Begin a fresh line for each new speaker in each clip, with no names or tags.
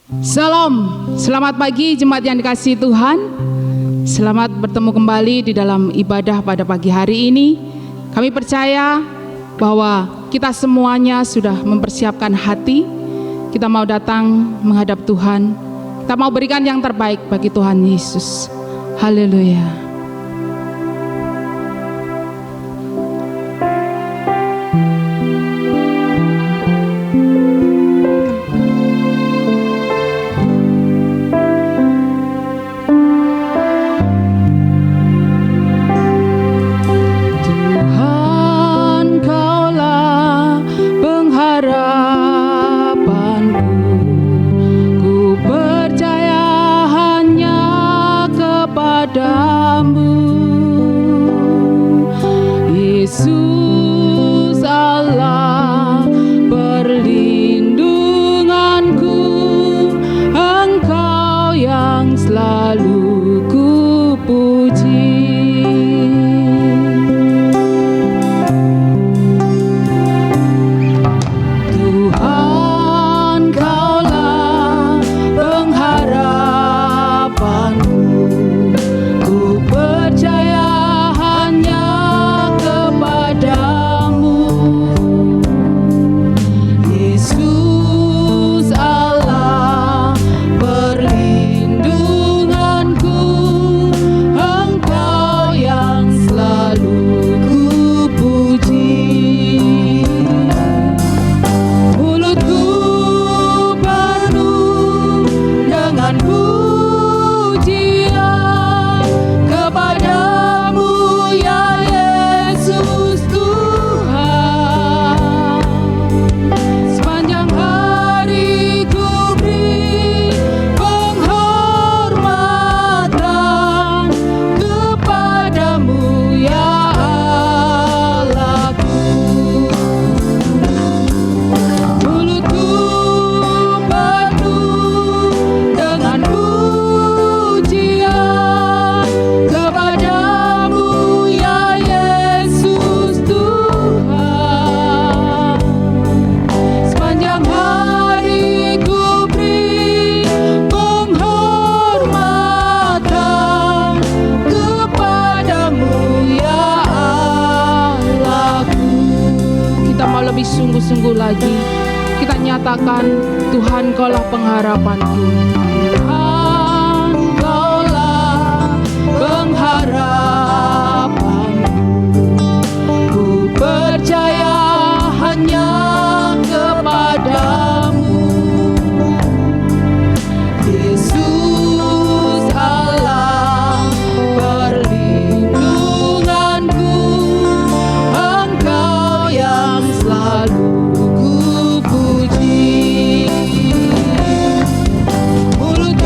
Salam, selamat pagi jemaat yang dikasihi Tuhan. Selamat bertemu kembali di dalam ibadah pada pagi hari ini. Kami percaya bahwa kita semuanya sudah mempersiapkan hati. Kita mau datang menghadap Tuhan. Kita mau berikan yang terbaik bagi Tuhan Yesus. Haleluya. Sungguh-sungguh lagi kita nyatakan, Tuhan Kaulah pengharapanku. Tuhan Kaulah pengharapanku. Ku percaya hanya kepadamu, Yesus Allah perlindunganku. Engkau yang selalu ku puji. Mulut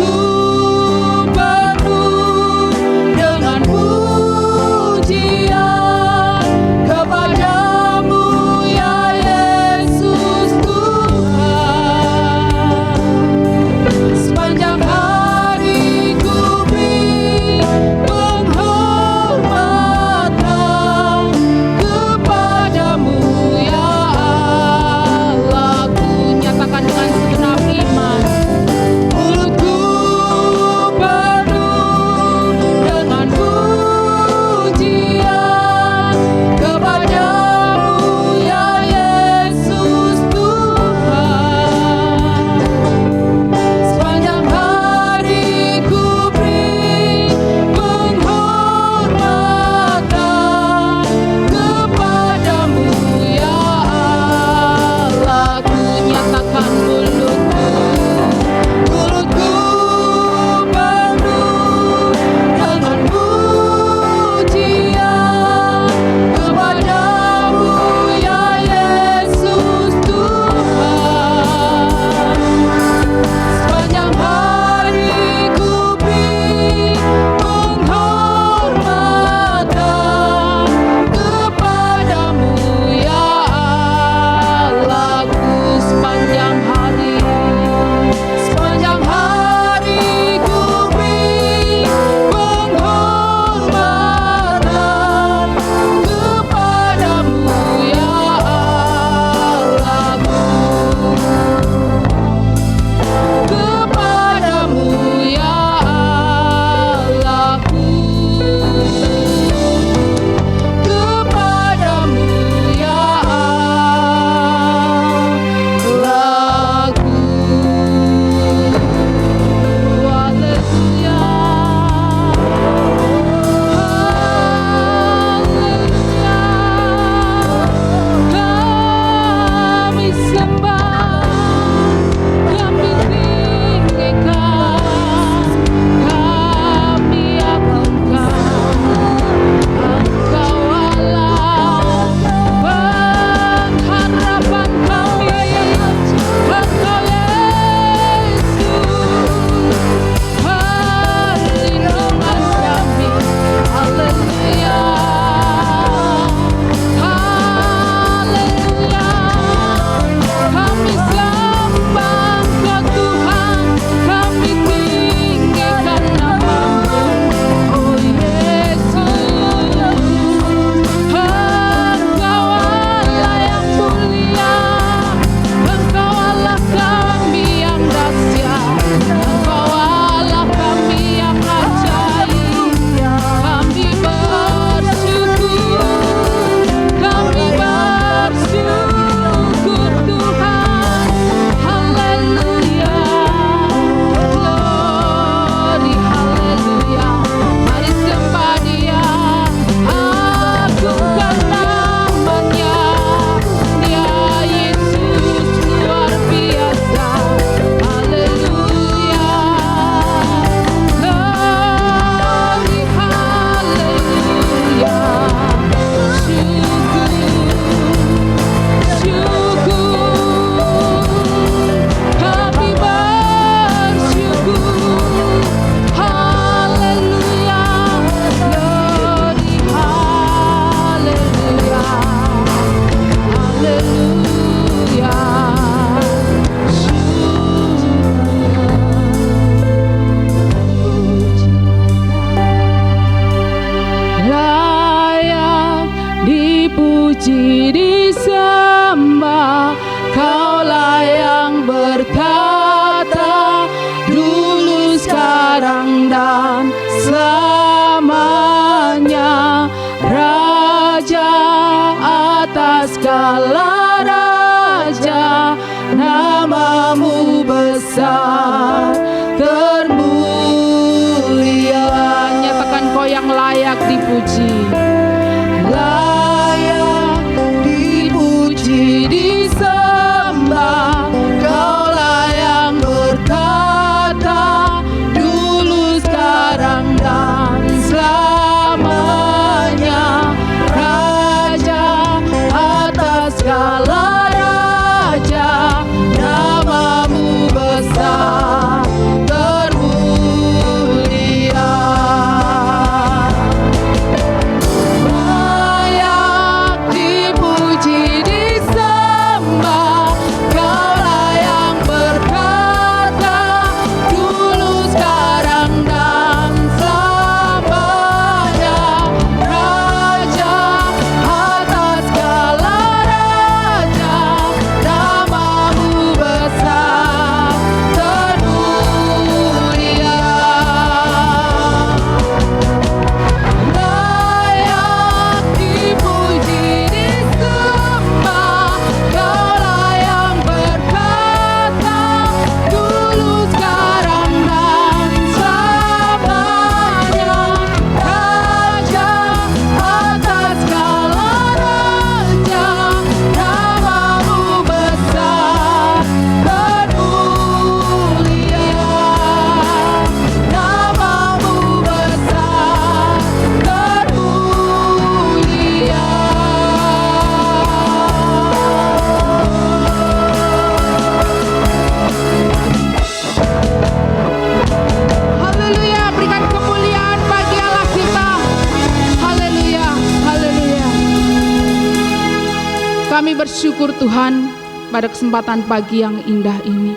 bersyukur Tuhan pada kesempatan pagi yang indah ini,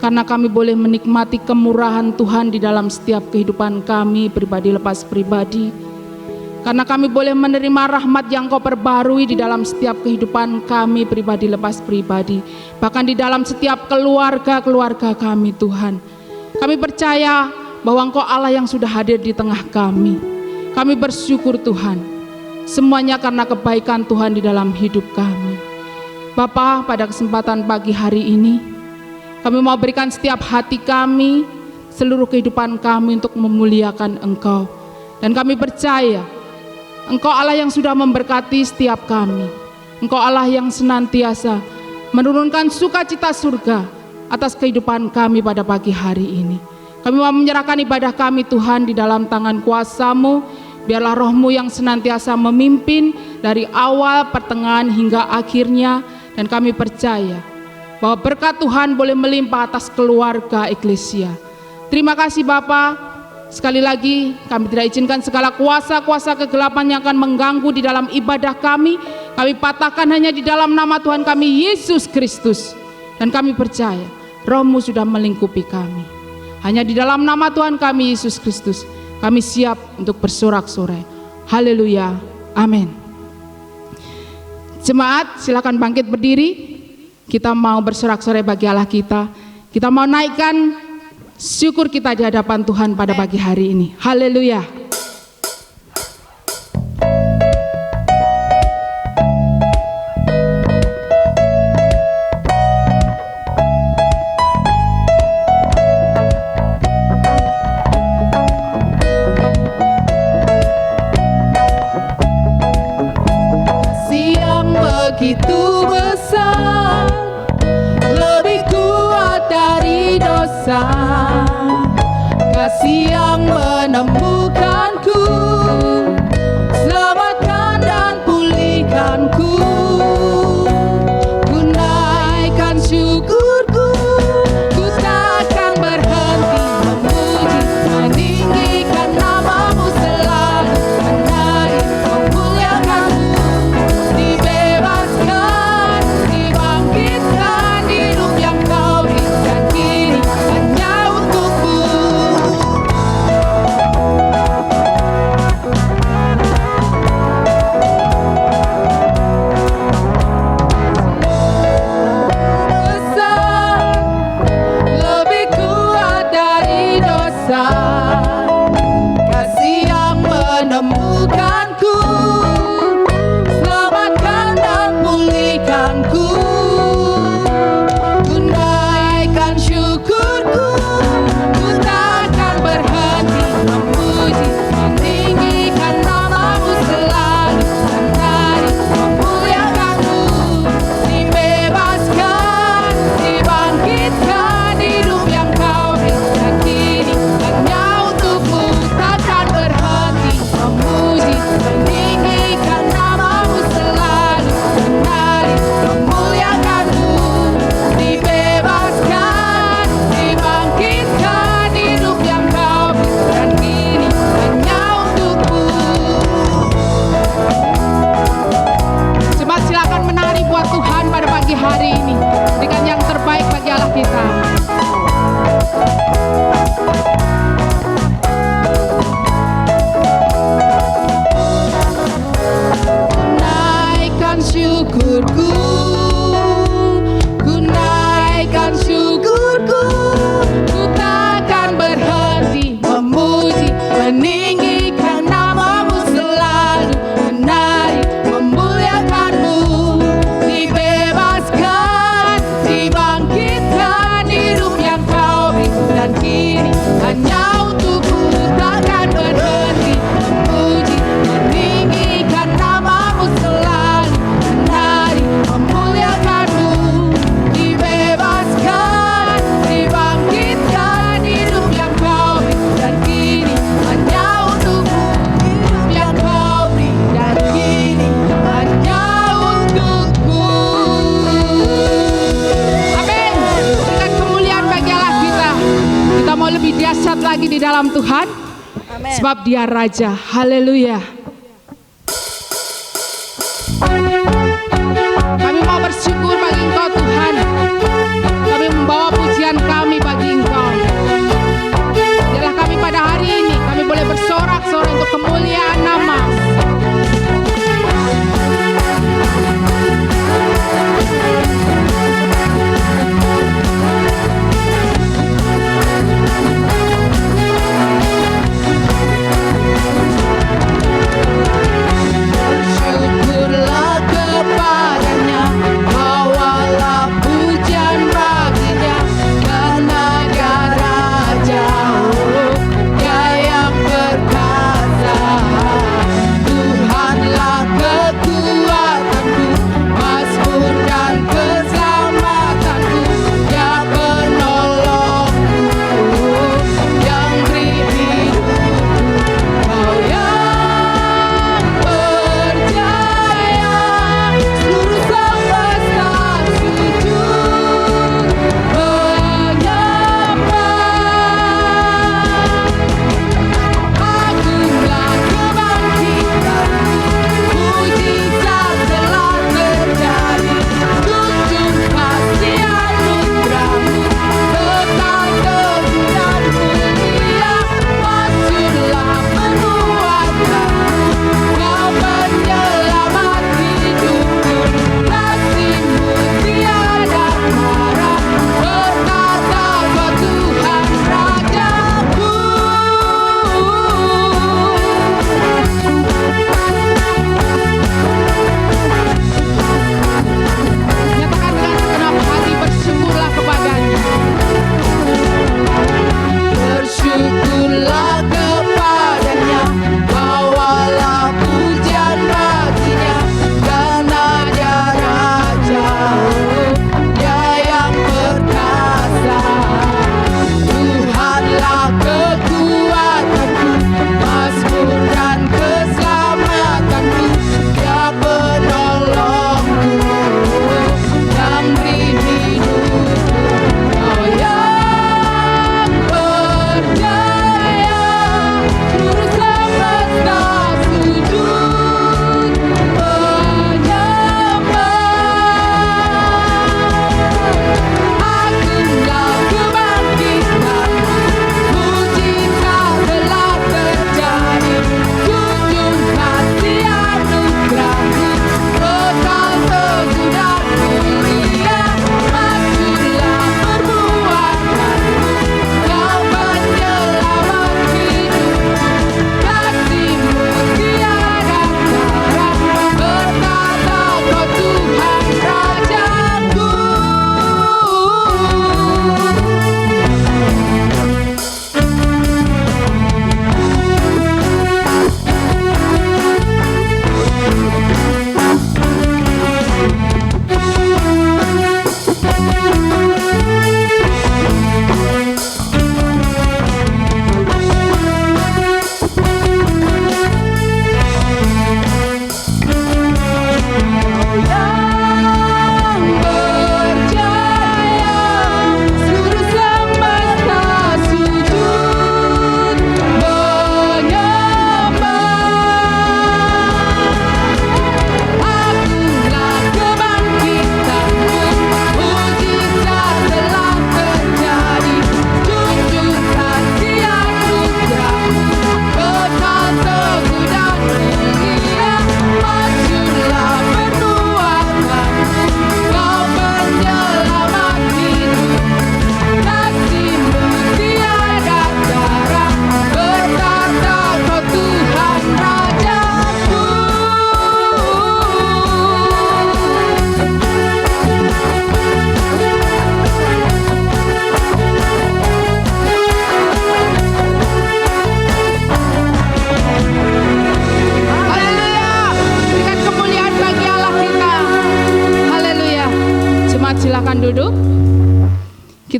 karena kami boleh menikmati kemurahan Tuhan di dalam setiap kehidupan kami pribadi lepas pribadi, karena kami boleh menerima rahmat yang Kau perbarui di dalam setiap kehidupan kami pribadi lepas pribadi, bahkan di dalam setiap keluarga kami Tuhan. Kami percaya bahwa Engkau Allah yang sudah hadir di tengah kami. Kami bersyukur Tuhan, semuanya karena kebaikan Tuhan di dalam hidup kami. Bapa, pada kesempatan pagi hari ini, kami mau berikan setiap hati kami, seluruh kehidupan kami untuk memuliakan Engkau. Dan kami percaya, Engkau Allah yang sudah memberkati setiap kami. Engkau Allah yang senantiasa menurunkan sukacita surga atas kehidupan kami pada pagi hari ini. Kami mau menyerahkan ibadah kami Tuhan di dalam tangan kuasa-Mu. Biarlah Roh-Mu yang senantiasa memimpin dari awal, pertengahan hingga akhirnya. Dan kami percaya bahwa berkat Tuhan boleh melimpah atas keluarga Eklesia. Terima kasih Bapa. Sekali lagi kami tidak izinkan segala kuasa-kuasa kegelapan yang akan mengganggu di dalam ibadah kami. Kami patahkan hanya di dalam nama Tuhan kami Yesus Kristus. Dan kami percaya Roh-Mu sudah melingkupi kami. Hanya di dalam nama Tuhan kami Yesus Kristus kami siap untuk bersorak-sorai. Haleluya, amin. Jemaat silakan bangkit berdiri. Kita mau bersorak-sorai bagi Allah kita. Kita mau naikkan syukur kita di hadapan Tuhan pada pagi hari ini. Haleluya.
Kasih yang begitu besar, lebih kuat dari dosa. Kasih yang menemukanku, selamatkan dan pulihkanku. Ku naikkan syukurku, ku takkan berhenti memuji, meninggikan nama-Mu selalu, menari memuliakan-Mu. Dibebaskan, dibangkitkan, hidup yang Kau berikan kini hanya untuk-Mu. Besar, lebih kuat dari dosa. Kasih yang menemukanku, selamatkan dan pulihkanku. Ku naikkan syukurku, ku takkan berhenti memuji, meninggikan nama-Mu selalu, menari memuliakan-Mu. Dibebaskan, dibangkitkan, hidup yang Kau berikan kini hanya untuk-Mu. Takkan berhenti memuji, meninggikan nama-Mu selalu, menari memuliakan-Mu. Dibebaskan, dibangkitkan, hidup yang Kau berikan kini hanya untuk-Mu.
Jemaat silakan menari buat Tuhan pada pagi hari ini. Berikan yang terbaik bagi Allah kita.
Naikkan syukurku, ku naikkan syukurku, ku takkan berhenti memuji, meninggikan nama-Mu selalu, menari memuliakan-Mu. Dibebaskan, dibangkitkan, hidup yang Kau berikan kini hanya untuk-Mu. Takkan berhenti memuji, meninggikan nama-Mu selalu, menari memuliakan-Mu. Dibebaskan, dibangkitkan, hidup yang Kau berikan kini hanya untuk-Mu. Hidup yang Kau berikan kini hanya untuk-Mu.
Amin. Berikan kemuliaan bagi Allah kita. Kita mau lebih dahsyat lagi di dalam Tuhan. Sebab Dia Raja. Haleluya.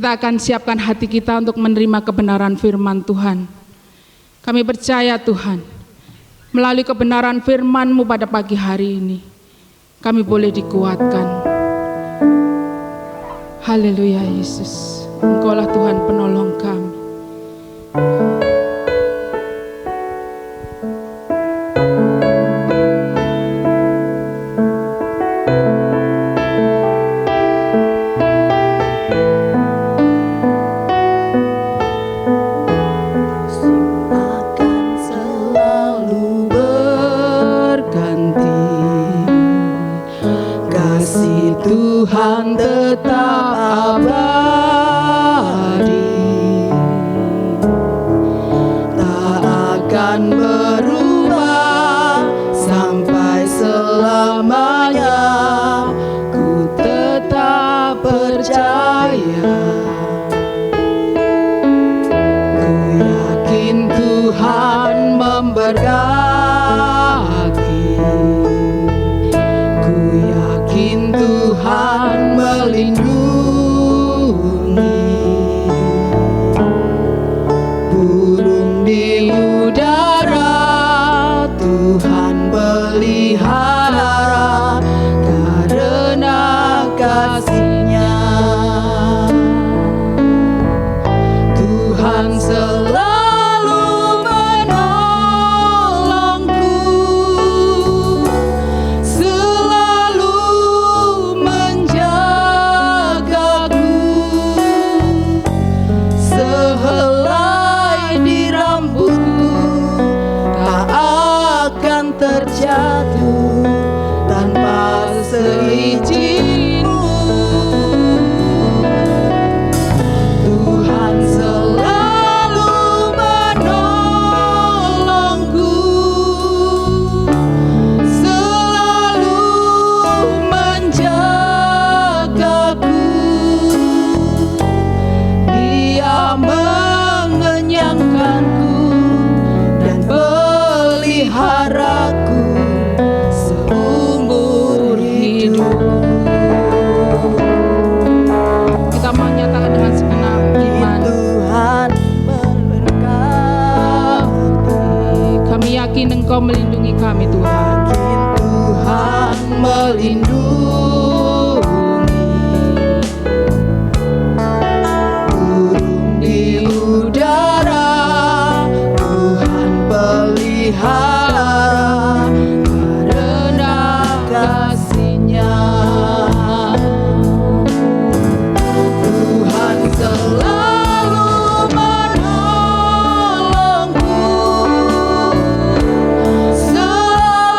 kita akan siapkan hati kita untuk menerima kebenaran firman Tuhan. Kami percaya Tuhan, melalui kebenaran firman-Mu pada pagi hari ini, kami boleh dikuatkan. Haleluya Yesus, Engkaulah Tuhan penolong kami.
Tuhan tetap abadi, tak akan berubah sampai selamanya. Ku tetap percaya, ku yakin Tuhan memberkati, ku yakin Tuhan melindungi. Burung di udara Tuhan pelihara karena kasih-Nya. Tuhan selalu menolongku, selalu menjagaku. Sehelai di rambutku tak akan terjatuh tanpa seizin-Mu. Tuhan selalu menolongku, selalu menjagaku. Dia mengenyangkanku dan peliharaku seumur hidupku.
Kita menyatakan dengan segenap iman,
Tuhan memberkati,
kami yakin Engkau melindungi kami Tuhan.
Tuhan melindungi. Burung di udara Tuhan pelihara karena kasih-Nya. Tuhan selalu menolongku, selalu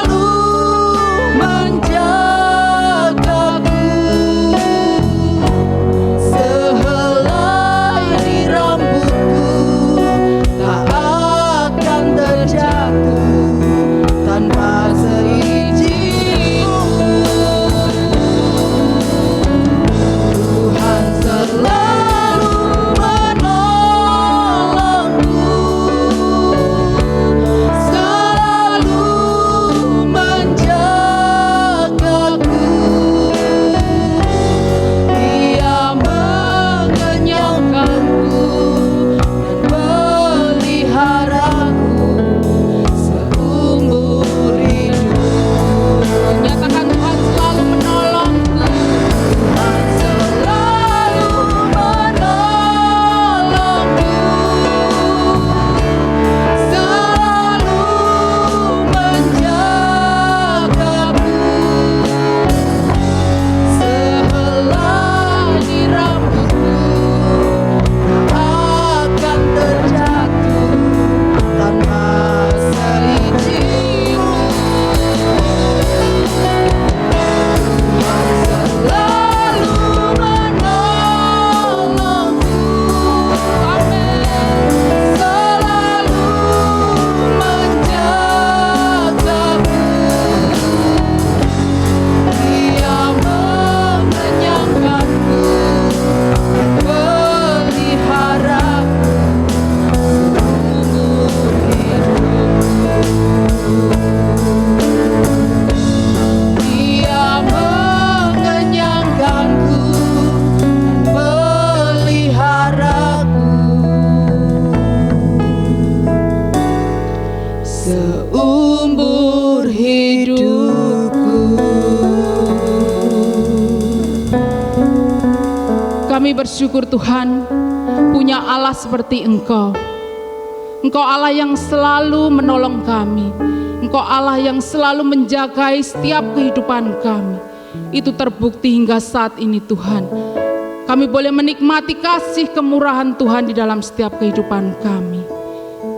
bersyukur Tuhan, punya Allah seperti Engkau. Engkau Allah yang selalu menolong kami. Engkau Allah yang selalu menjagai setiap kehidupan kami. Itu terbukti hingga saat ini Tuhan. Kami boleh menikmati kasih kemurahan Tuhan di dalam setiap kehidupan kami.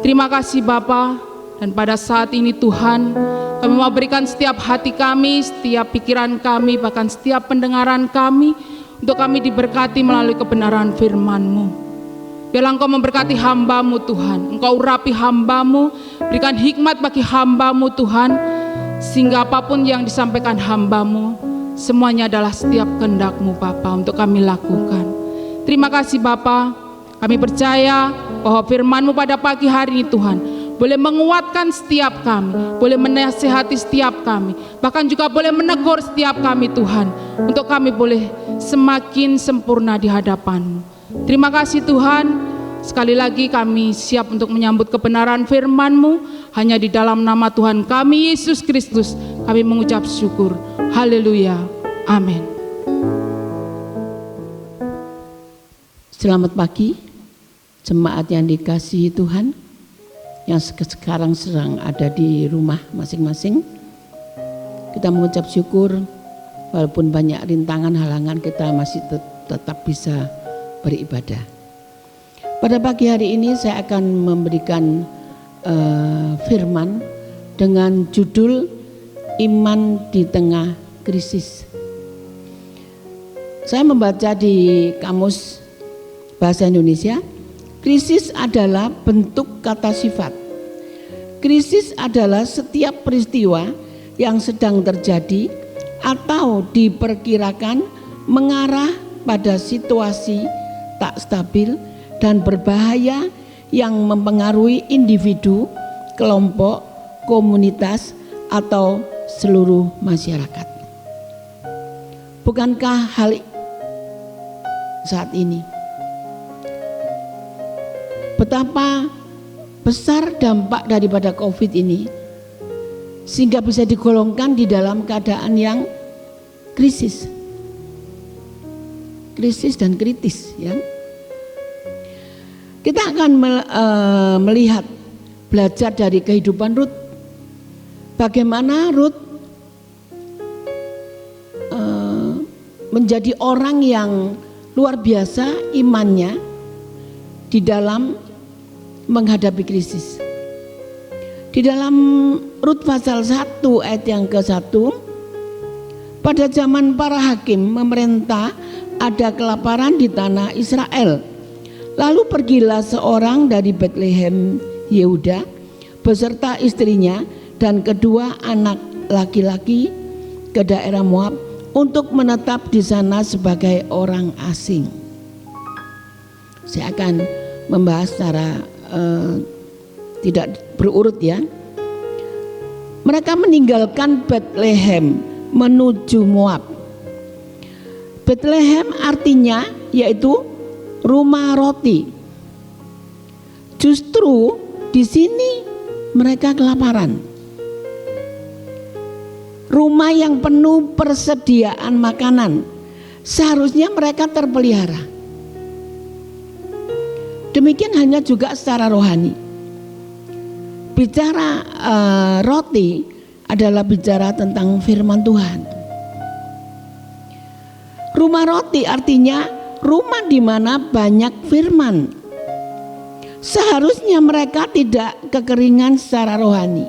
Terima kasih Bapa. Dan pada saat ini Tuhan, kami mau berikan setiap hati kami, setiap pikiran kami, bahkan setiap pendengaran kami, untuk kami diberkati melalui kebenaran firman-Mu. Biarlah Engkau memberkati hamba-Mu Tuhan. Engkau urapi hamba-Mu, berikan hikmat bagi hamba-Mu Tuhan, sehingga apapun yang disampaikan hamba-Mu, semuanya adalah setiap kehendak-Mu Bapa untuk kami lakukan. Terima kasih Bapa. Kami percaya bahwa firman-Mu pada pagi hari ini Tuhan boleh menguatkan setiap kami, boleh menasihati setiap kami, bahkan juga boleh menegur setiap kami Tuhan, untuk kami boleh semakin sempurna di hadapan-Mu. Terima kasih Tuhan. Sekali lagi kami siap untuk menyambut kebenaran firman-Mu. Hanya di dalam nama Tuhan kami Yesus Kristus kami mengucap syukur. Haleluya. Amin.
Selamat pagi jemaat yang dikasihi Tuhan, yang sekarang sedang ada di rumah masing-masing. Kita mengucap syukur walaupun banyak rintangan, halangan, kita masih tetap bisa beribadah. Pada pagi hari ini saya akan memberikan firman dengan judul Iman di Tengah Krisis. Saya membaca di Kamus Bahasa Indonesia, krisis adalah bentuk kata sifat. Krisis adalah setiap peristiwa yang sedang terjadi atau diperkirakan mengarah pada situasi tak stabil dan berbahaya yang mempengaruhi individu, kelompok, komunitas, atau seluruh masyarakat. Bukankah hal saat ini betapa besar dampak daripada COVID ini sehingga bisa digolongkan di dalam keadaan yang krisis dan kritis, ya. Kita akan melihat, belajar dari kehidupan Rut, bagaimana Rut menjadi orang yang luar biasa imannya di dalam menghadapi krisis. Di dalam Rut pasal 1 ayat yang ke-1, pada zaman para hakim memerintah ada kelaparan di tanah Israel. Lalu pergilah seorang dari Betlehem Yehuda beserta istrinya dan kedua anak laki-laki ke daerah Moab untuk menetap di sana sebagai orang asing. Saya akan membahas secara tidak berurut, ya. Mereka meninggalkan Betlehem menuju Moab. Betlehem artinya yaitu rumah roti. Justru di sini mereka kelaparan. Rumah yang penuh persediaan makanan, seharusnya mereka terpelihara. Demikian hanya juga secara rohani. Bicara roti adalah bicara tentang firman Tuhan. Rumah roti artinya rumah di mana banyak firman. Seharusnya mereka tidak kekeringan secara rohani.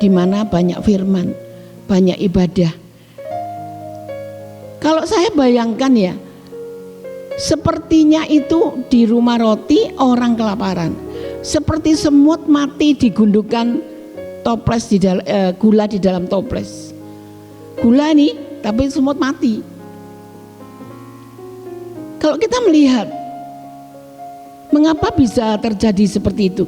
Di mana banyak firman, banyak ibadah. Kalau saya bayangkan, ya, sepertinya itu di rumah roti orang kelaparan. Seperti semut mati digundukan toples gula di dalam toples. Gula nih, tapi semut mati. Kalau kita melihat, mengapa bisa terjadi seperti itu?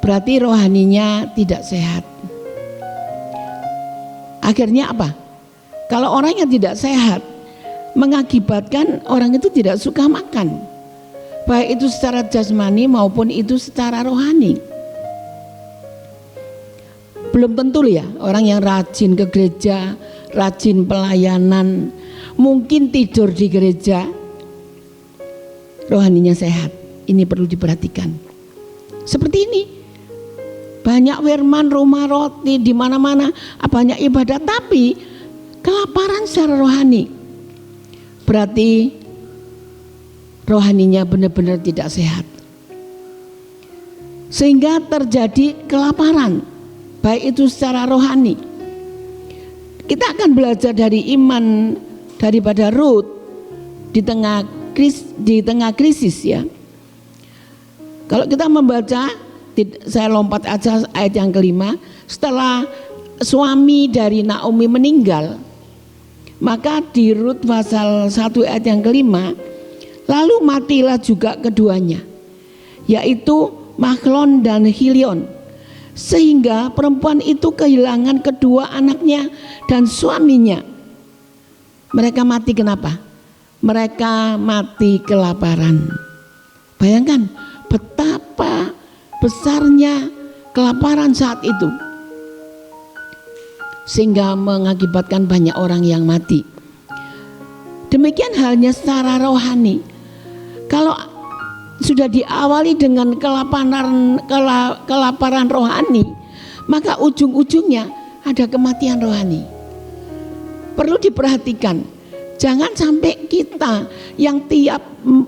Berarti rohaninya tidak sehat. Akhirnya apa? Kalau orang yang tidak sehat, mengakibatkan orang itu tidak suka makan, baik itu secara jasmani maupun itu secara rohani. Belum tentu, ya, orang yang rajin ke gereja, rajin pelayanan, mungkin tidur di gereja, rohaninya sehat. Ini perlu diperhatikan. Seperti ini, banyak firman, rumah roti di mana-mana, banyak ibadah, tapi kelaparan secara rohani, berarti rohaninya benar-benar tidak sehat, sehingga terjadi kelaparan, baik itu secara rohani. Kita akan belajar dari iman daripada Rut di tengah krisis ya. Kalau kita membaca, saya lompat aja ayat yang kelima, setelah suami dari Naomi meninggal, maka di Rut pasal 1 ayat yang kelima, lalu matilah juga keduanya, yaitu Mahlon dan Hilion, sehingga perempuan itu kehilangan kedua anaknya dan suaminya. Mereka mati kenapa? Mereka mati kelaparan. Bayangkan betapa besarnya kelaparan saat itu, sehingga mengakibatkan banyak orang yang mati. Demikian halnya secara rohani. Kalau sudah diawali dengan kelaparan rohani, maka ujung-ujungnya ada kematian rohani. Perlu diperhatikan, jangan sampai kita yang tiap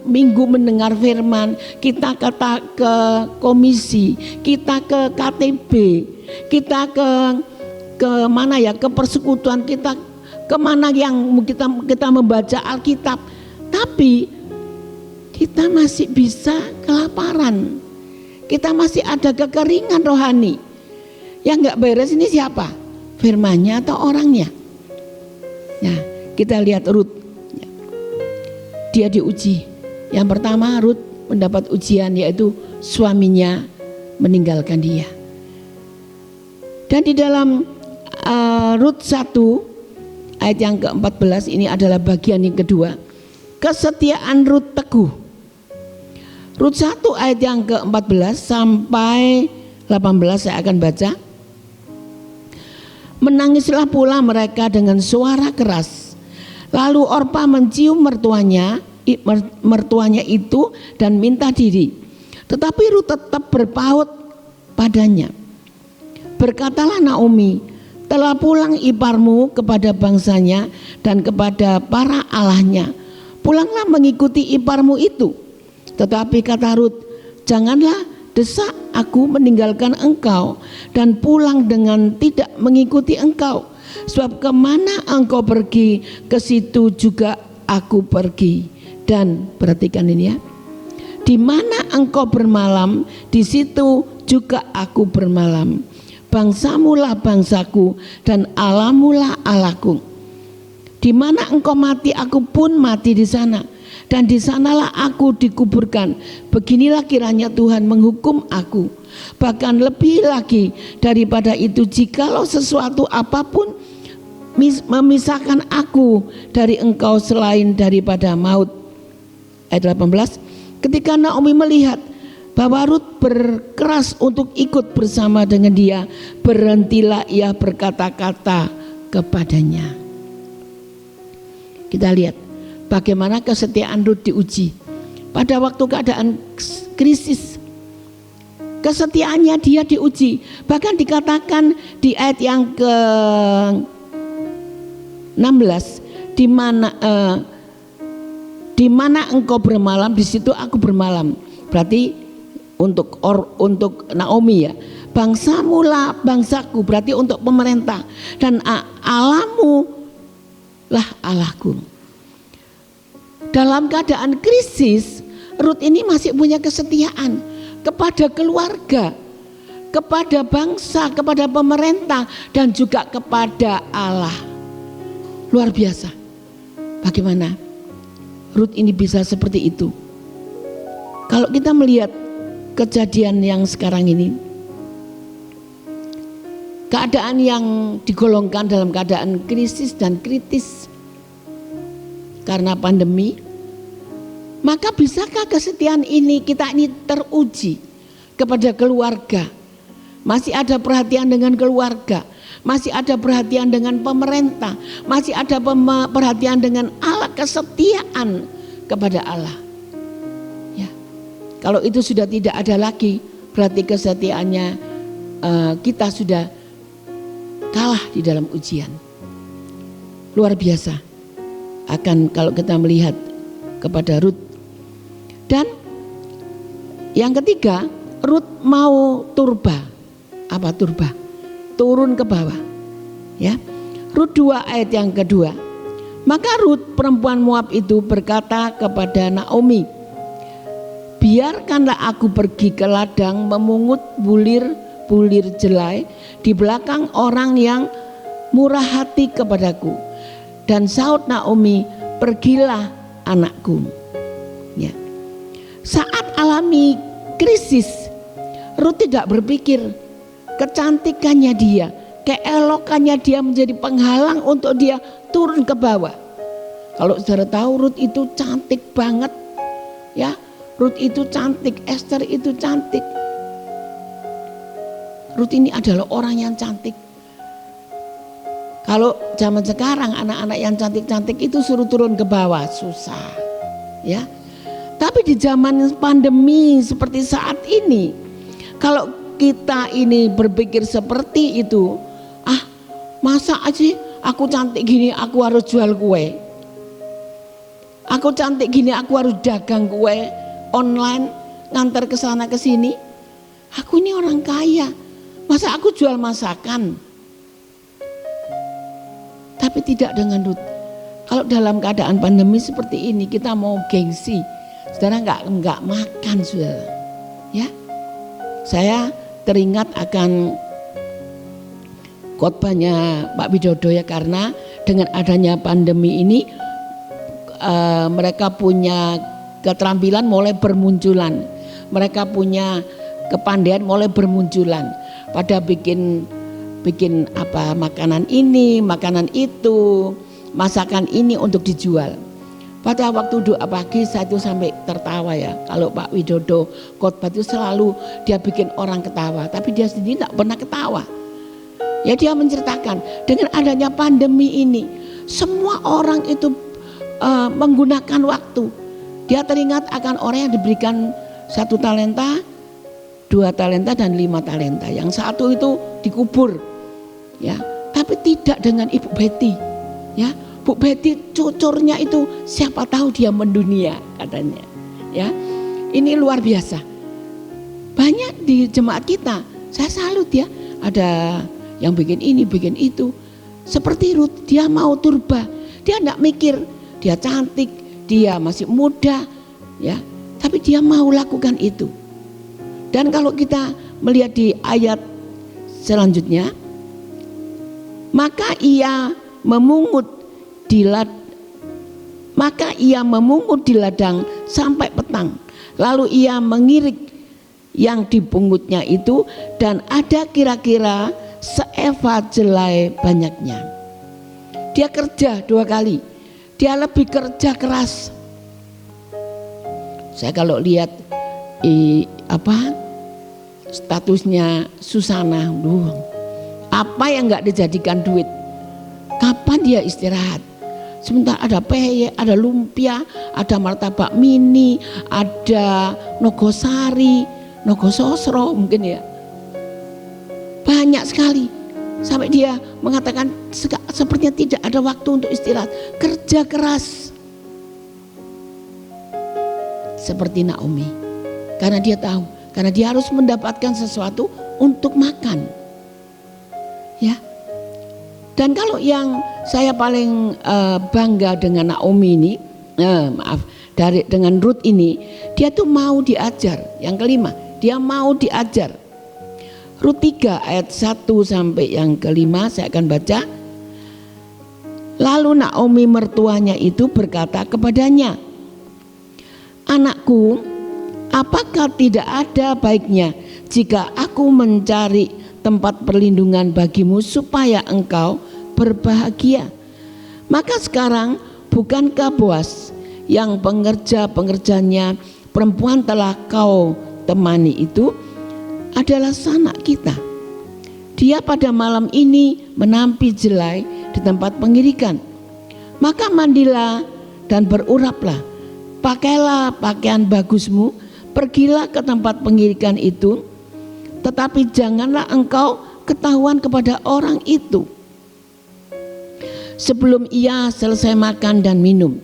minggu mendengar firman, kita ke komisi, kita ke KTB, kita ke mana ya, ke persekutuan, kita kemana yang kita membaca Alkitab, tapi kita masih bisa kelaparan, kita masih ada kekeringan rohani. Yang nggak beres ini siapa? Firmannya atau orangnya? Nah, kita lihat Rut, dia diuji. Yang pertama, Rut mendapat ujian, yaitu suaminya meninggalkan dia. Dan di dalam Rut 1 ayat yang ke-14, ini adalah bagian yang kedua, kesetiaan Rut teguh. Rut 1 ayat yang ke-14 sampai 18 saya akan baca. Menangislah pula mereka dengan suara keras. Lalu Orpa mencium mertuanya itu dan minta diri. Tetapi Rut tetap berpaut padanya. Berkatalah Naomi, telah pulang iparmu kepada bangsanya dan kepada para allahnya. Pulanglah mengikuti iparmu itu. Tetapi kata Rut, janganlah desak aku meninggalkan engkau dan pulang dengan tidak mengikuti engkau. Sebab kemana engkau pergi, ke situ juga aku pergi. Dan perhatikan ini ya, di mana engkau bermalam, di situ juga aku bermalam. Bangsamulah bangsaku dan Allahmulah Allahku. Di mana engkau mati, aku pun mati di sana. Dan di sanalah aku dikuburkan. Beginilah kiranya Tuhan menghukum aku. Bahkan lebih lagi daripada itu, jikalau sesuatu apapun memisahkan aku dari engkau selain daripada maut. Ayat 18, ketika Naomi melihat bahwa Rut berkeras untuk ikut bersama dengan dia, berhentilah ia berkata-kata kepadanya. Kita lihat bagaimana kesetiaan Rut diuji. Pada waktu keadaan krisis, kesetiaannya dia diuji. Bahkan dikatakan di ayat yang ke-16, di mana engkau bermalam, di situ aku bermalam. Berarti untuk Naomi ya, bangsamulah bangsaku, berarti untuk pemerintah, dan Allahmu lah Allahku. Dalam keadaan krisis, Rut ini masih punya kesetiaan kepada keluarga, kepada bangsa, kepada pemerintah, dan juga kepada Allah. Luar biasa. Bagaimana Rut ini bisa seperti itu? Kalau kita melihat kejadian yang sekarang ini, keadaan yang digolongkan dalam keadaan krisis dan kritis karena pandemi, maka bisakah kesetiaan ini, kita ini teruji kepada keluarga? Masih ada perhatian dengan keluarga, masih ada perhatian dengan pemerintah, masih ada perhatian dengan Allah, kesetiaan kepada Allah. Ya, kalau itu sudah tidak ada lagi, berarti kesetiaannya kita sudah kalah di dalam ujian. Luar biasa akan kalau kita melihat kepada Rut. Dan yang ketiga, Rut mau turba. Apa turba? Turun ke bawah. Ya. Rut 2 ayat yang kedua. Maka Rut perempuan Moab itu berkata kepada Naomi, biarkanlah aku pergi ke ladang memungut bulir jelai di belakang orang yang murah hati kepadaku. Dan saut Naomi, pergilah anakku. Ya. Saat alami krisis, Rut tidak berpikir kecantikannya dia, keelokannya dia menjadi penghalang untuk dia turun ke bawah. Kalau saudara tahu, Rut itu cantik banget, ya. Rut itu cantik, Esther itu cantik. Rut ini adalah orang yang cantik. Kalau zaman sekarang anak-anak yang cantik-cantik itu suruh turun ke bawah susah, ya. Tapi di zaman pandemi seperti saat ini, kalau kita ini berpikir seperti itu, masa aja aku cantik gini aku harus jual kue, aku cantik gini aku harus dagang kue online, ngantar ke sana ke sini. Aku ini orang kaya, masa aku jual masakan? Tapi tidak dengan Rut. Kalau dalam keadaan pandemi seperti ini kita mau gengsi, saudara nggak makan, saudara. Ya, saya teringat akan khotbahnya Pak Widodo ya, karena dengan adanya pandemi ini mereka punya keterampilan mulai bermunculan, mereka punya kepandaian mulai bermunculan, pada bikin apa, makanan ini, makanan itu, masakan ini untuk dijual. Pada waktu doa pagi saya itu sampai tertawa ya, kalau Pak Widodo khotbah itu selalu dia bikin orang ketawa, tapi dia sendiri tidak pernah ketawa. Ya, dia menceritakan dengan adanya pandemi ini semua orang itu menggunakan waktu. Dia teringat akan orang yang diberikan 1 talenta, 2 talenta dan 5 talenta. Yang satu itu dikubur, ya, tapi tidak dengan Ibu Betty, ya. Bu Betty cucurnya itu siapa tahu dia mendunia katanya, ya. Ini luar biasa. Banyak di jemaat kita, saya salut ya, ada yang bikin ini, bikin itu. Seperti Rut, dia mau turba, dia enggak mikir dia cantik, dia masih muda, ya, tapi dia mau lakukan itu. Dan kalau kita melihat di ayat selanjutnya, maka ia memungut di ladang sampai petang. Lalu ia mengirik yang dipungutnya itu, dan ada kira-kira seeva jelai banyaknya. Dia kerja 2 kali. Dia lebih kerja keras. Saya kalau lihat statusnya Susana, apa yang nggak dijadikan duit? Kapan dia istirahat? Sebentar ada peye, ada lumpia, ada martabak mini, ada nogosari, nogososro mungkin ya. Banyak sekali. Sampai dia mengatakan sepertinya tidak ada waktu untuk istirahat. Kerja keras. Seperti Naomi. Karena dia tahu, karena dia harus mendapatkan sesuatu untuk makan. Ya. Dan kalau yang saya paling bangga dengan Naomi ini, dengan Rut ini, dia tuh mau diajar. Yang kelima, dia mau diajar. Rut 3 ayat 1 sampai yang kelima saya akan baca. Lalu Naomi mertuanya itu berkata kepadanya, anakku, apakah tidak ada baiknya jika aku mencari tempat perlindungan bagimu supaya engkau berbahagia? Maka sekarang bukankah Boas yang pengerja-pengerjanya perempuan telah kau temani itu adalah sanak kita? Dia pada malam ini menampi jelai di tempat pengirikan. Maka mandilah dan beruraplah, pakailah pakaian bagusmu, pergilah ke tempat pengirikan itu, tetapi janganlah engkau ketahuan kepada orang itu sebelum ia selesai makan dan minum.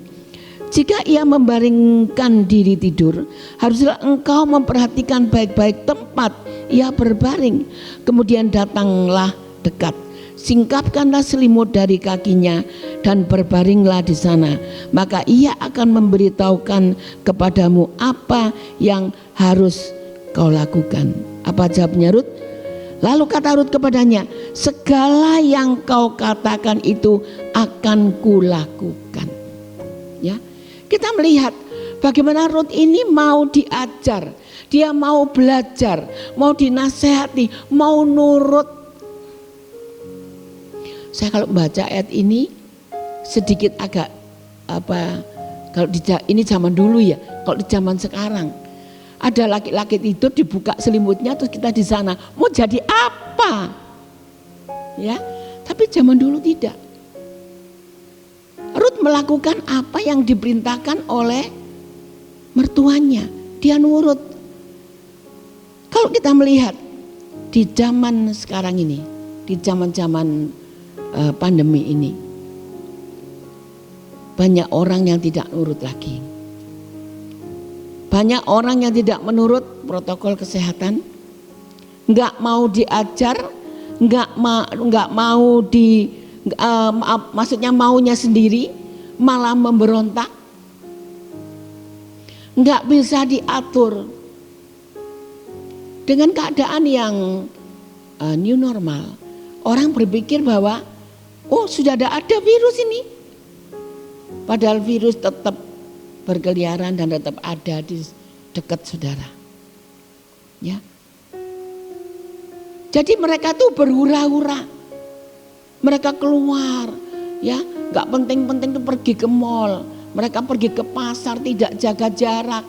Jika ia membaringkan diri tidur, haruslah engkau memperhatikan baik-baik tempat ia berbaring. Kemudian datanglah dekat, singkapkanlah selimut dari kakinya dan berbaringlah di sana. Maka ia akan memberitahukan kepadamu apa yang harus kau lakukan. Apa jawabnya Rut? Lalu kata Rut kepadanya, segala yang kau katakan itu akan kulakukan. Ya, kita melihat bagaimana Rut ini mau diajar, dia mau belajar, mau dinasehati, mau nurut. Saya kalau baca ayat ini sedikit agak kalau ini zaman dulu ya, kalau di zaman sekarang ada laki-laki tidur dibuka selimutnya terus kita di sana mau jadi apa? Ya, tapi zaman dulu tidak. Rut melakukan apa yang diperintahkan oleh mertuanya, dia nurut. Kalau kita melihat di zaman sekarang ini, di zaman-zaman pandemi ini, banyak orang yang tidak nurut lagi. Banyak orang yang tidak menurut protokol kesehatan, nggak mau diajar, nggak mau maksudnya maunya sendiri, malah memberontak, nggak bisa diatur. Dengan keadaan yang new normal, orang berpikir bahwa sudah ada virus ini, padahal virus tetap berkeliaran dan tetap ada di dekat saudara. Ya. Jadi mereka tuh berhura-hura. Mereka keluar, ya, nggak penting-penting tuh pergi ke mall. Mereka pergi ke pasar tidak jaga jarak.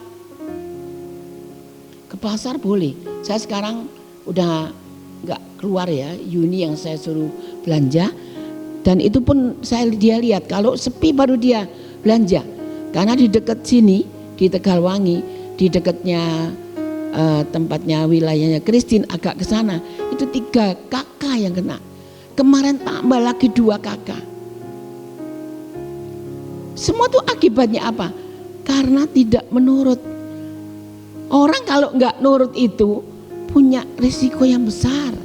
Ke pasar boleh. Saya sekarang udah nggak keluar ya, Yuni yang saya suruh belanja. Dan itu pun dia lihat kalau sepi baru dia belanja. Karena di dekat sini, di Tegalwangi, di dekatnya tempatnya wilayahnya Kristin agak ke sana, itu 3 kakak yang kena. Kemarin tambah lagi 2 kakak. Semua itu akibatnya apa? Karena tidak menurut. Orang kalau nggak nurut itu punya risiko yang besar.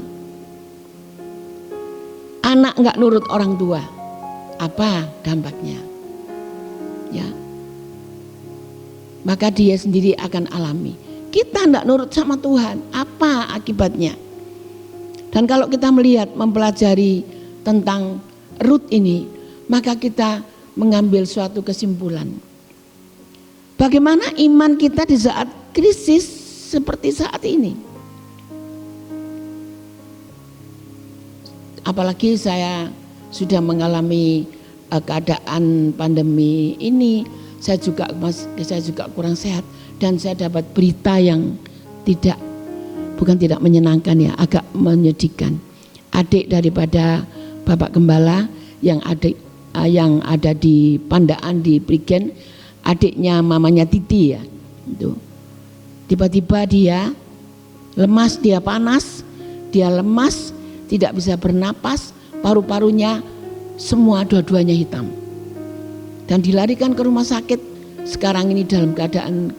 Anak nggak nurut orang tua, apa dampaknya? Ya. Maka dia sendiri akan alami. Kita tidak nurut sama Tuhan, apa akibatnya? Dan kalau kita melihat, mempelajari tentang Rut ini, maka kita mengambil suatu kesimpulan. Bagaimana iman kita di saat krisis seperti saat ini? Apalagi saya sudah mengalami keadaan pandemi ini, saya juga kurang sehat dan saya dapat berita yang bukan tidak menyenangkan ya, agak menyedihkan. Adik daripada Bapak Gembala yang ada di Pandaan di Prigen, adiknya mamanya Titi ya. Itu. Tiba-tiba dia lemas, dia panas, dia lemas, tidak bisa bernapas, paru-parunya semua dua-duanya hitam. Dan dilarikan ke rumah sakit, sekarang ini dalam keadaan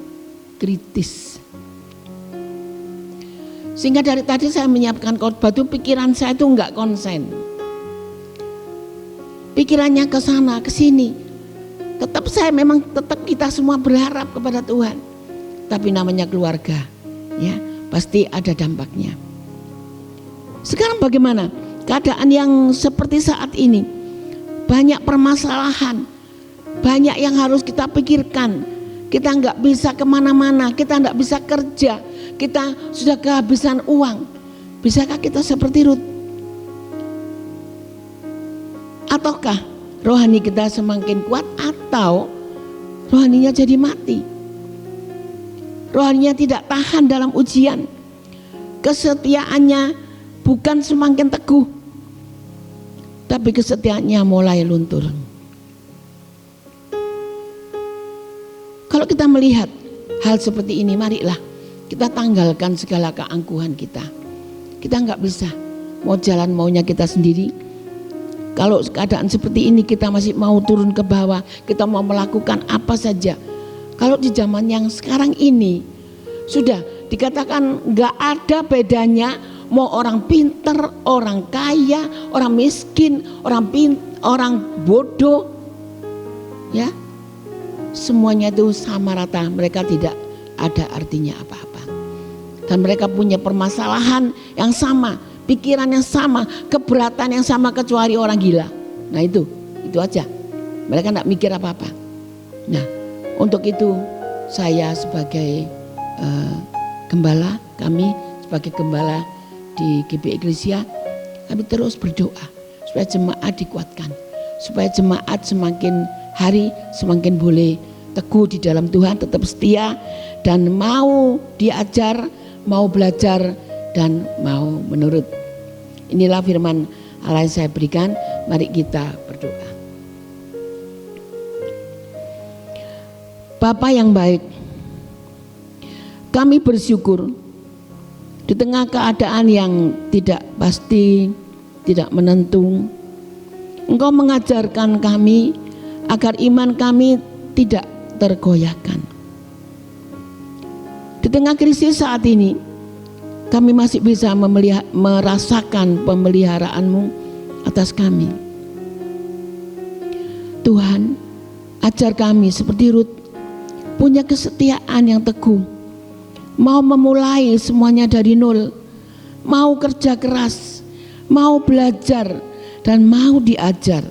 kritis. Sehingga dari tadi saya menyiapkan khotbah itu pikiran saya itu enggak konsen. Pikirannya ke sana, ke sini. Tetap kita semua berharap kepada Tuhan. Tapi namanya keluarga, ya, pasti ada dampaknya. Sekarang bagaimana? Keadaan yang seperti saat ini, banyak permasalahan, banyak yang harus kita pikirkan. Kita nggak bisa kemana-mana, kita nggak bisa kerja, kita sudah kehabisan uang. Bisakah kita seperti Rut? Ataukah rohani kita semakin kuat atau rohaninya jadi mati? Rohaninya tidak tahan dalam ujian. Kesetiaannya bukan semakin teguh, tapi kesetiaannya mulai luntur. Kalau kita melihat hal seperti ini, marilah kita tanggalkan segala keangkuhan kita. Kita nggak bisa mau jalan maunya kita sendiri. Kalau keadaan seperti ini kita masih mau turun ke bawah, kita mau melakukan apa saja. Kalau di zaman yang sekarang ini sudah dikatakan nggak ada bedanya, mau orang pinter, orang kaya, orang miskin, orang bodoh, ya, semuanya itu sama rata. Mereka tidak ada artinya apa-apa, dan mereka punya permasalahan yang sama, pikiran yang sama, keberatan yang sama, kecuali orang gila. Nah itu aja. Mereka tidak mikir apa-apa. Nah, untuk itu saya sebagai gembala, kami sebagai gembala di GB Eklesia, kami terus berdoa supaya jemaat dikuatkan, supaya jemaat semakin hari semakin boleh teguh di dalam Tuhan, tetap setia dan mau diajar, mau belajar dan mau menurut. Inilah firman Allah yang saya berikan. Mari kita berdoa. Bapa yang baik, kami bersyukur di tengah keadaan yang tidak pasti, tidak menentu, Engkau mengajarkan kami agar iman kami tidak tergoyahkan. Di tengah krisis saat ini, kami masih bisa merasakan pemeliharaanmu atas kami. Tuhan, ajar kami seperti Rut, punya kesetiaan yang teguh, mau memulai semuanya dari nol, mau kerja keras, mau belajar dan mau diajar.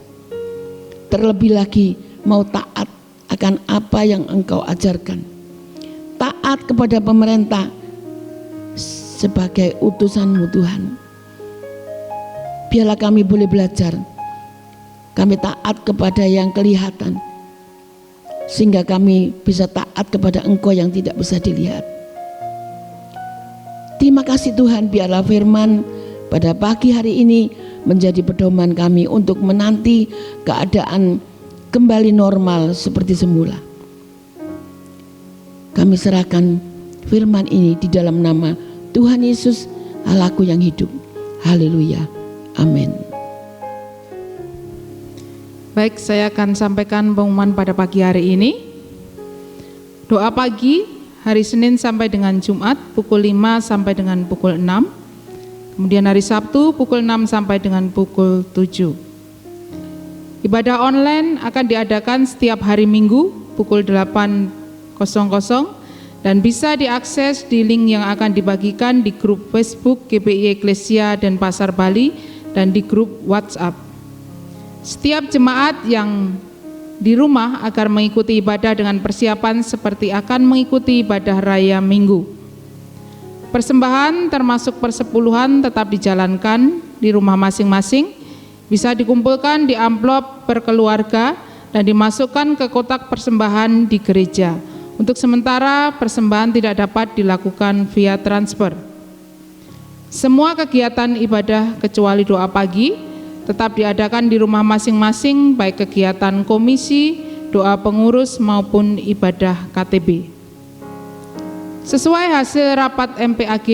Terlebih lagi mau taat akan apa yang Engkau ajarkan. Taat kepada pemerintah sebagai utusan-Mu Tuhan. Biarlah kami boleh belajar. Kami taat kepada yang kelihatan, sehingga kami bisa taat kepada Engkau yang tidak bisa dilihat. Terima kasih Tuhan, biarlah firman pada pagi hari ini menjadi pedoman kami untuk menanti keadaan kembali normal seperti semula. Kami serahkan firman ini di dalam nama Tuhan Yesus, Allahku yang hidup. Haleluya. Amin.
Baik, saya akan sampaikan pengumuman pada pagi hari ini. Doa pagi hari Senin sampai dengan Jumat pukul 5 sampai dengan pukul 6. Kemudian hari Sabtu pukul 6 sampai dengan pukul 7. Ibadah online akan diadakan setiap hari Minggu pukul 8.00 dan bisa diakses di link yang akan dibagikan di grup Facebook GBI Eklesia dan Pasar Bali dan di grup WhatsApp. Setiap jemaat yang di rumah agar mengikuti ibadah dengan persiapan seperti akan mengikuti ibadah raya Minggu. Persembahan termasuk persepuluhan tetap dijalankan di rumah masing-masing, bisa dikumpulkan di amplop per keluarga dan dimasukkan ke kotak persembahan di gereja. Untuk sementara persembahan tidak dapat dilakukan via transfer. Semua kegiatan ibadah kecuali doa pagi tetap diadakan di rumah masing-masing, baik kegiatan komisi, doa pengurus maupun ibadah KTB. Sesuai hasil rapat MPAG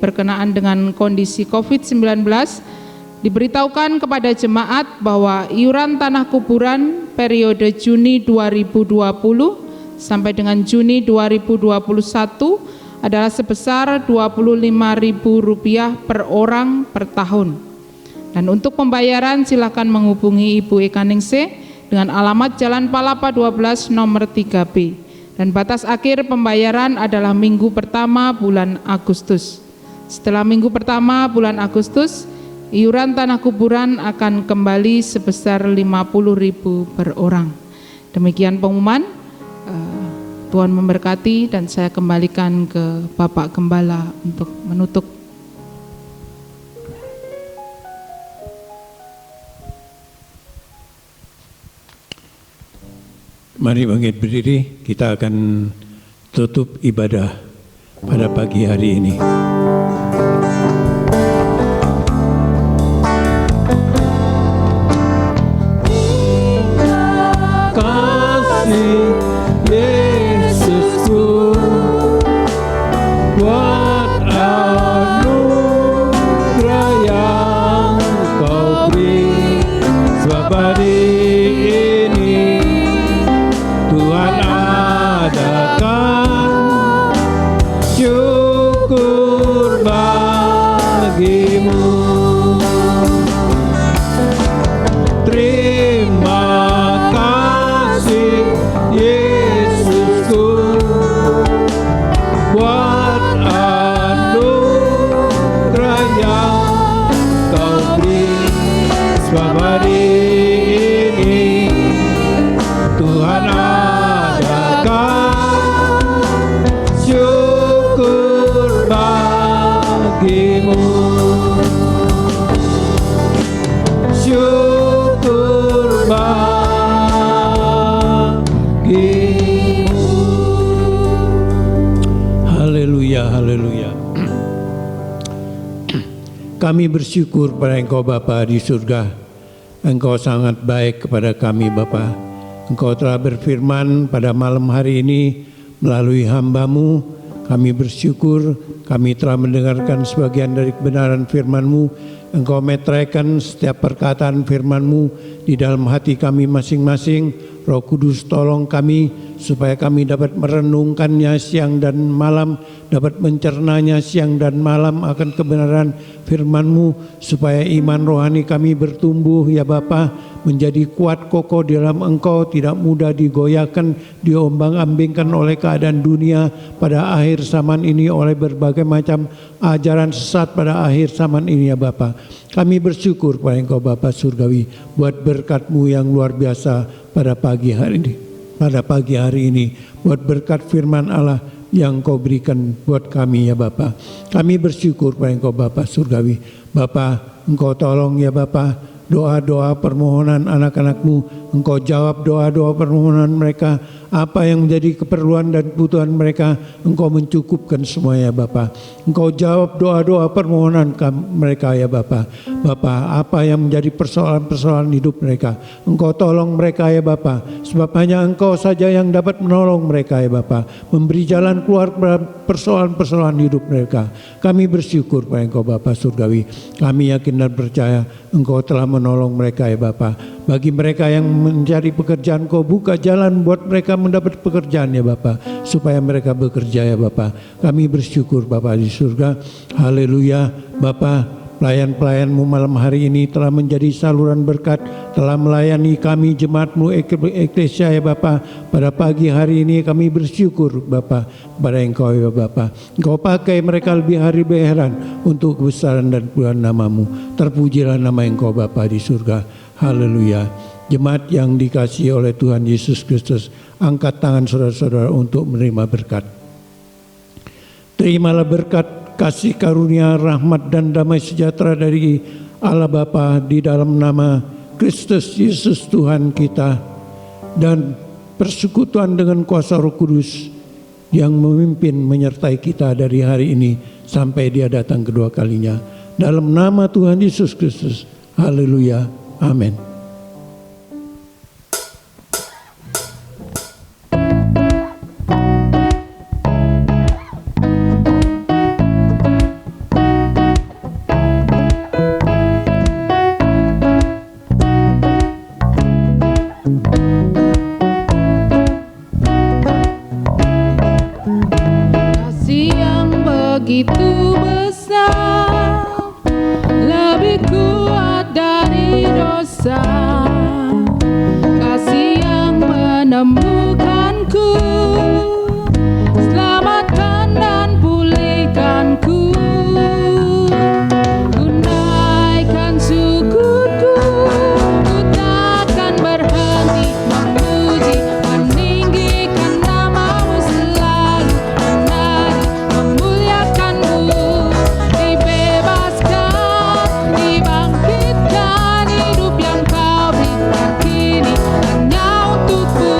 berkenaan dengan kondisi COVID-19, diberitahukan kepada jemaat bahwa iuran tanah kuburan periode Juni 2020 sampai dengan Juni 2021 adalah sebesar Rp25.000 per orang per tahun. Dan untuk pembayaran silakan menghubungi Ibu Eka Ningsih dengan alamat Jalan Palapa 12 nomor 3B. Dan batas akhir pembayaran adalah minggu pertama bulan Agustus. Setelah minggu pertama bulan Agustus, iuran tanah kuburan akan kembali sebesar Rp50.000 per orang. Demikian pengumuman. Tuhan memberkati dan saya kembalikan ke Bapak Gembala untuk menutup.
Mari bangkit berdiri, kita akan tutup ibadah pada pagi hari ini. Haleluya, haleluya. Kami bersyukur pada Engkau Bapa di surga. Engkau sangat baik kepada kami Bapa. Engkau telah berfirman pada malam hari ini melalui hamba-Mu. Kami bersyukur kami telah mendengarkan sebagian dari kebenaran firman-Mu. Engkau meteraikan setiap perkataan firman-Mu di dalam hati kami masing-masing. Roh Kudus tolong kami supaya kami dapat merenungkannya siang dan malam, dapat mencernanya siang dan malam akan kebenaran firman-Mu, supaya iman rohani kami bertumbuh ya Bapa, menjadi kuat kokoh di dalam Engkau, tidak mudah digoyahkan, diombang-ambingkan oleh keadaan dunia pada akhir zaman ini, oleh berbagai macam ajaran sesat pada akhir zaman ini ya Bapa. Kami bersyukur kepada Engkau Bapa Surgawi buat berkat-Mu yang luar biasa pada pagi hari ini. Pada pagi hari ini buat berkat firman Allah yang Kau berikan buat kami ya Bapa. Kami bersyukur kepada Engkau Bapa Surgawi. Bapa, Engkau tolong ya Bapa, doa-doa permohonan anak-anak-Mu, Engkau jawab doa-doa permohonan mereka. Apa yang menjadi keperluan dan kebutuhan mereka, Engkau mencukupkan semuanya Bapa. Engkau jawab doa-doa permohonan mereka ya Bapa. Bapa, apa yang menjadi persoalan-persoalan hidup mereka, Engkau tolong mereka ya Bapa. Sebab hanya Engkau saja yang dapat menolong mereka ya Bapa, memberi jalan keluar persoalan-persoalan hidup mereka. Kami bersyukur pada Engkau Bapa Surgawi. Kami yakin dan percaya Engkau telah menolong mereka ya Bapa. Bagi mereka yang mencari pekerjaan, Kau buka jalan buat mereka mendapat pekerjaan ya Bapa, supaya mereka bekerja ya Bapa. Kami bersyukur Bapa di surga. Haleluya. Bapa, pelayan-pelayan-Mu malam hari ini telah menjadi saluran berkat, telah melayani kami jemaat-Mu Eklesia ya Bapa. Pada pagi hari ini kami bersyukur Bapa pada Engkau ya Bapa. Engkau pakai mereka lebih hari berheran untuk kebesaran dan kemuliaan nama-Mu. Terpujilah nama Engkau Bapa di surga. Haleluya. Jemaat yang dikasihi oleh Tuhan Yesus Kristus, angkat tangan saudara-saudara untuk menerima berkat. Terimalah berkat, kasih karunia, rahmat dan damai sejahtera dari Allah Bapa di dalam nama Kristus Yesus Tuhan kita, dan persekutuan dengan kuasa Roh Kudus yang memimpin menyertai kita dari hari ini sampai Dia datang kedua kalinya. Dalam nama Tuhan Yesus Kristus. Haleluya. Amin.
Kasih yang begitu besar, lebih kuat dari dosa. Kasih yang menemukanku, selamatkan dan pulihkanku. Ku naikkan syukurku, ku takkan berhenti memuji, meninggikan nama-Mu selalu, menari, memuliakan-Mu. Dibebaskan, dibangkitkan, hidup yang Kau berikan kini hanya untukku.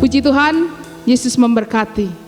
Puji Tuhan, Yesus memberkati.